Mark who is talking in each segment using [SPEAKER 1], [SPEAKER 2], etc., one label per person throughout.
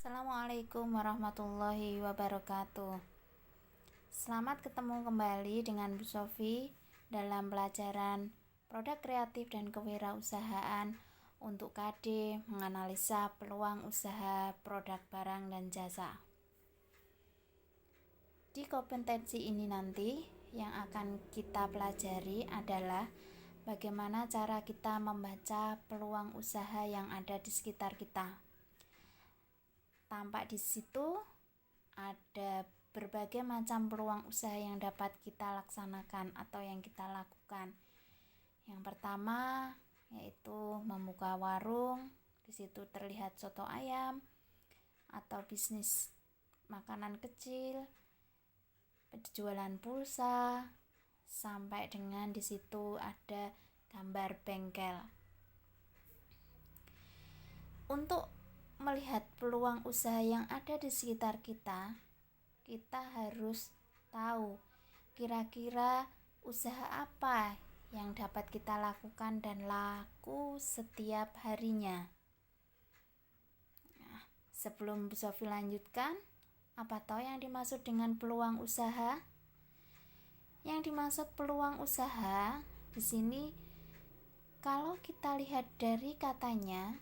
[SPEAKER 1] Assalamualaikum warahmatullahi wabarakatuh. Selamat ketemu kembali dengan Bu Sofi dalam pelajaran produk kreatif dan kewirausahaan untuk KD menganalisa peluang usaha produk barang dan jasa. Di kompetensi ini nanti yang akan kita pelajari adalah bagaimana cara kita membaca peluang usaha yang ada di sekitar kita. Tampak di situ ada berbagai macam peluang usaha yang dapat kita laksanakan atau yang kita lakukan. Yang pertama yaitu membuka warung. Di situ terlihat soto ayam atau bisnis makanan kecil, jualan pulsa, sampai dengan di situ ada gambar bengkel. Untuk melihat peluang usaha yang ada di sekitar kita, kita harus tahu kira-kira usaha apa yang dapat kita lakukan dan laku setiap harinya. Nah, sebelum Bu Sofi lanjutkan, apa tahu yang dimaksud dengan peluang usaha? Yang dimaksud peluang usaha di sini, kalau kita lihat dari katanya,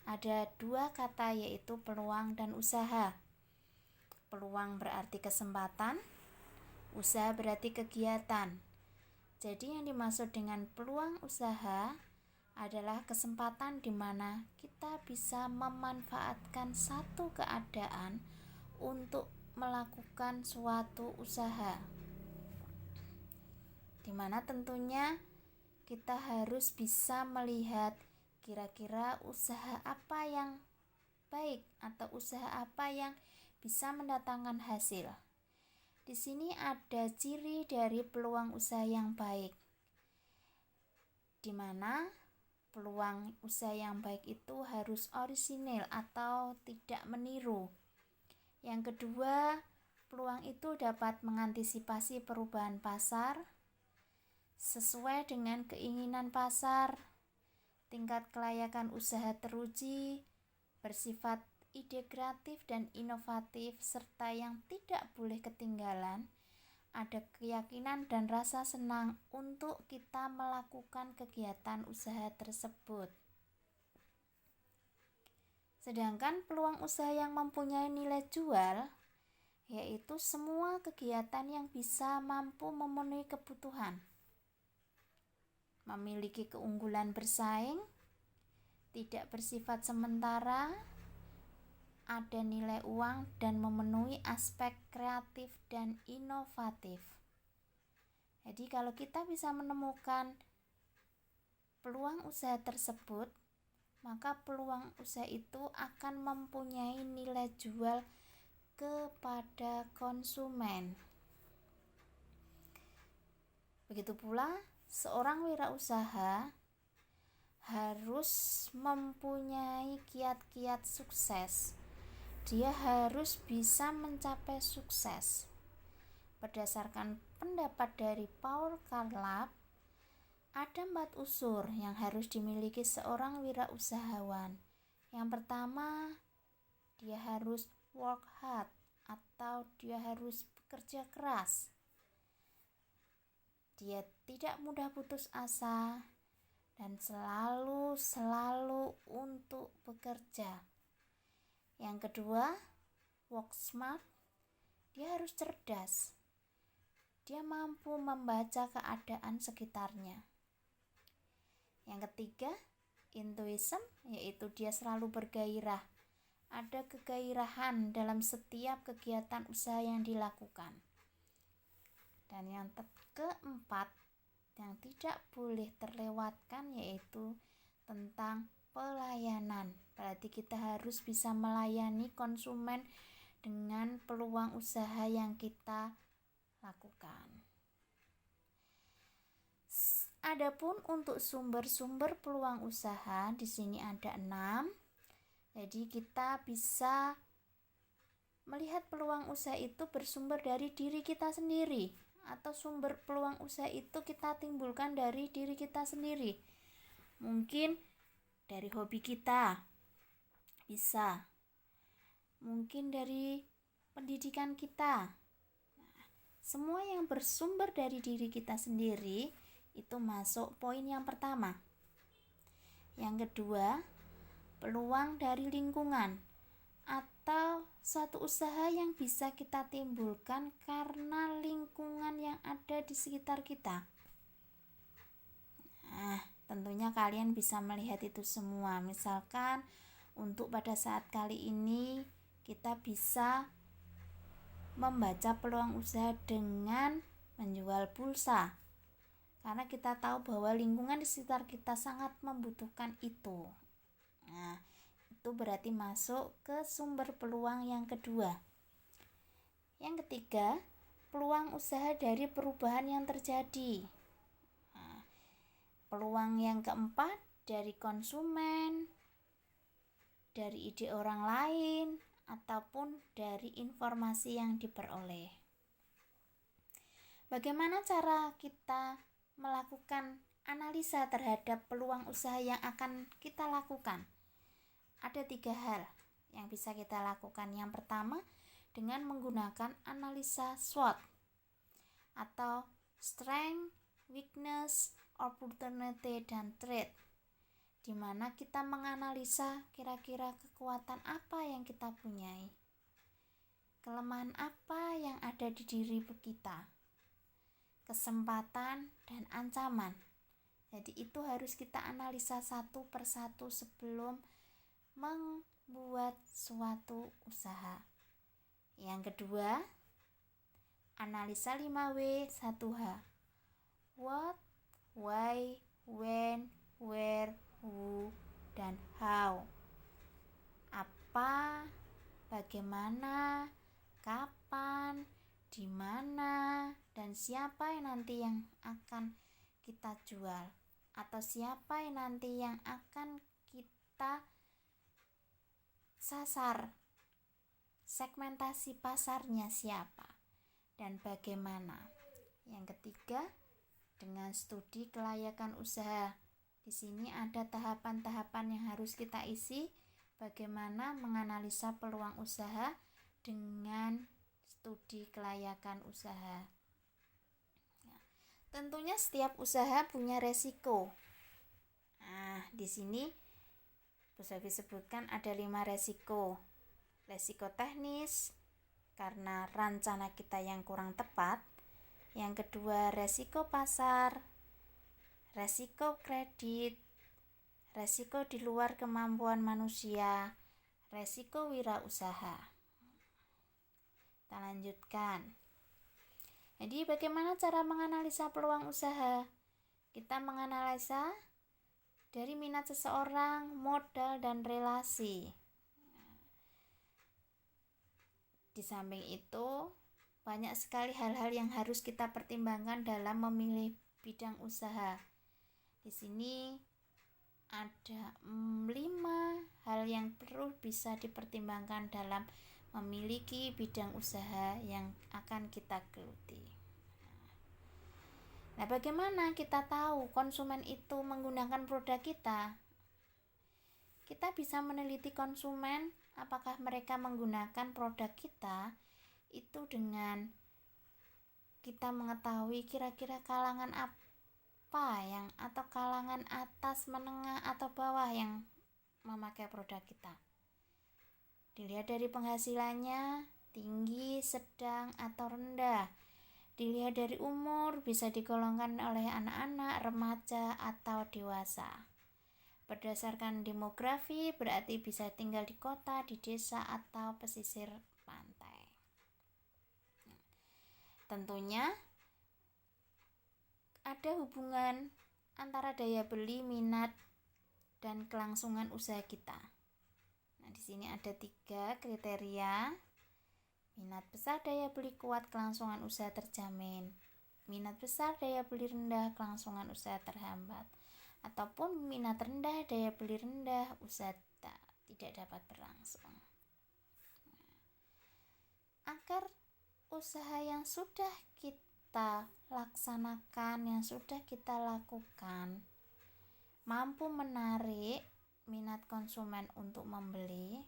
[SPEAKER 1] ada dua kata yaitu peluang dan usaha. Peluang berarti kesempatan, usaha berarti kegiatan. Jadi yang dimaksud dengan peluang usaha adalah kesempatan di mana kita bisa memanfaatkan satu keadaan untuk melakukan suatu usaha. Di mana tentunya kita harus bisa melihat kira-kira usaha apa yang baik atau usaha apa yang bisa mendatangkan hasil. Di sini ada ciri dari peluang usaha yang baik, di mana peluang usaha yang baik itu harus orisinil atau tidak meniru. Yang kedua, peluang itu dapat mengantisipasi perubahan pasar sesuai dengan keinginan pasar. Tingkat kelayakan usaha teruji, bersifat ide kreatif dan inovatif, serta yang tidak boleh ketinggalan, ada keyakinan dan rasa senang untuk kita melakukan kegiatan usaha tersebut. Sedangkan peluang usaha yang mempunyai nilai jual, yaitu semua kegiatan yang bisa mampu memenuhi kebutuhan, memiliki keunggulan bersaing, tidak bersifat sementara, ada nilai uang, dan memenuhi aspek kreatif dan inovatif. Jadi kalau kita bisa menemukan peluang usaha tersebut, maka peluang usaha itu akan mempunyai nilai jual kepada konsumen. Begitu pula seorang wirausaha harus mempunyai kiat-kiat sukses. Dia harus bisa mencapai sukses. Berdasarkan pendapat dari Paul Carlap, ada 4 unsur yang harus dimiliki seorang wirausahawan. Yang pertama, dia harus work hard atau dia harus bekerja keras. Dia tidak mudah putus asa dan selalu untuk bekerja. Yang kedua, work smart. Dia harus cerdas. Dia mampu membaca keadaan sekitarnya. Yang ketiga, intuition, yaitu dia selalu bergairah. Ada kegairahan dalam setiap kegiatan usaha yang dilakukan. Dan yang keempat, yang tidak boleh terlewatkan yaitu tentang pelayanan. Berarti kita harus bisa melayani konsumen dengan peluang usaha yang kita lakukan. Adapun untuk sumber-sumber peluang usaha di sini ada 6. Jadi kita bisa melihat peluang usaha itu bersumber dari diri kita sendiri, atau sumber peluang usaha itu kita timbulkan dari diri kita sendiri. Mungkin dari hobi kita bisa, mungkin dari pendidikan kita. Semua yang bersumber dari diri kita sendiri itu masuk poin yang pertama. Yang kedua, peluang dari lingkungan atau suatu usaha yang bisa kita timbulkan karena lingkungan yang ada di sekitar kita. Tentunya kalian bisa melihat itu semua. Misalkan untuk pada saat kali ini kita bisa membaca peluang usaha dengan menjual pulsa, karena kita tahu bahwa lingkungan di sekitar kita sangat membutuhkan itu. Itu berarti masuk ke sumber peluang yang kedua. Yang ketiga, peluang usaha dari perubahan yang terjadi. Peluang yang keempat, dari konsumen, dari ide orang lain, ataupun dari informasi yang diperoleh. Bagaimana cara kita melakukan analisa terhadap peluang usaha yang akan kita lakukan? Ada 3 hal yang bisa kita lakukan. Yang pertama, dengan menggunakan analisa SWOT atau Strength, Weakness, Opportunity, dan Threat, di mana kita menganalisa kira-kira kekuatan apa yang kita punyai, kelemahan apa yang ada di diri kita, kesempatan dan ancaman. Jadi itu harus kita analisa satu persatu sebelum membuat suatu usaha. Yang kedua, analisa 5W 1H. What, why, when, where, who, dan how. Apa, bagaimana, kapan, di mana, dan siapa yang nanti yang akan kita jual, atau siapa yang nanti yang akan kita sasar, segmentasi pasarnya siapa dan bagaimana. Yang ketiga, dengan studi kelayakan usaha. Di sini ada tahapan-tahapan yang harus kita isi, bagaimana menganalisa peluang usaha dengan studi kelayakan usaha. Tentunya setiap usaha punya resiko. Di sini Bu Sofi sebutkan ada 5 resiko. Resiko teknis karena rencana kita yang kurang tepat. Yang kedua, resiko pasar, resiko kredit, resiko di luar kemampuan manusia, resiko wirausaha. Kita lanjutkan. Jadi bagaimana cara menganalisa peluang usaha? Kita menganalisa dari minat seseorang, modal, dan relasi. Di samping itu, banyak sekali hal-hal yang harus kita pertimbangkan dalam memilih bidang usaha. Di sini ada 5 hal yang perlu bisa dipertimbangkan dalam memiliki bidang usaha yang akan kita geluti. Nah, bagaimana kita tahu konsumen itu menggunakan produk kita? Kita bisa meneliti konsumen, apakah mereka menggunakan produk kita itu dengan kita mengetahui kira-kira kalangan apa yang, atau kalangan atas, menengah, atau bawah yang memakai produk kita. Dilihat dari penghasilannya, tinggi, sedang, atau rendah. Dilihat dari umur, bisa digolongkan oleh anak-anak, remaja, atau dewasa. Berdasarkan demografi, berarti bisa tinggal di kota, di desa, atau pesisir pantai. Tentunya ada hubungan antara daya beli, minat, dan kelangsungan usaha kita. Nah, di sini ada 3 kriteria. Minat besar, daya beli kuat, kelangsungan usaha terjamin. Minat besar, daya beli rendah, kelangsungan usaha terhambat. Ataupun minat rendah, daya beli rendah, usaha tidak dapat berlangsung. Agar usaha yang sudah kita laksanakan, yang sudah kita lakukan, mampu menarik minat konsumen untuk membeli,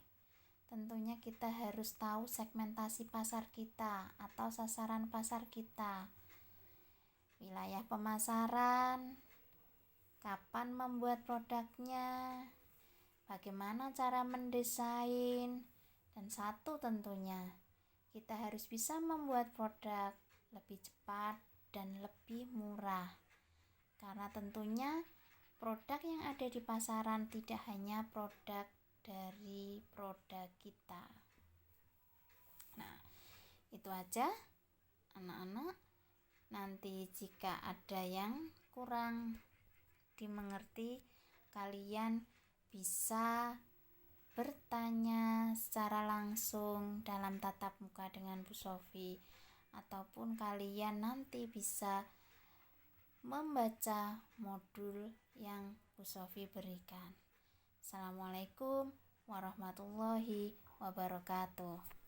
[SPEAKER 1] tentunya kita harus tahu segmentasi pasar kita atau sasaran pasar kita, wilayah pemasaran, kapan membuat produknya, bagaimana cara mendesain, dan satu tentunya kita harus bisa membuat produk lebih cepat dan lebih murah, karena tentunya produk yang ada di pasaran tidak hanya produk dari produk kita. Nah, itu aja anak-anak. Nanti jika ada yang kurang dimengerti, kalian bisa bertanya secara langsung dalam tatap muka dengan Bu Sofi, ataupun kalian nanti bisa membaca modul yang Bu Sofi berikan. Assalamualaikum warahmatullahi wabarakatuh.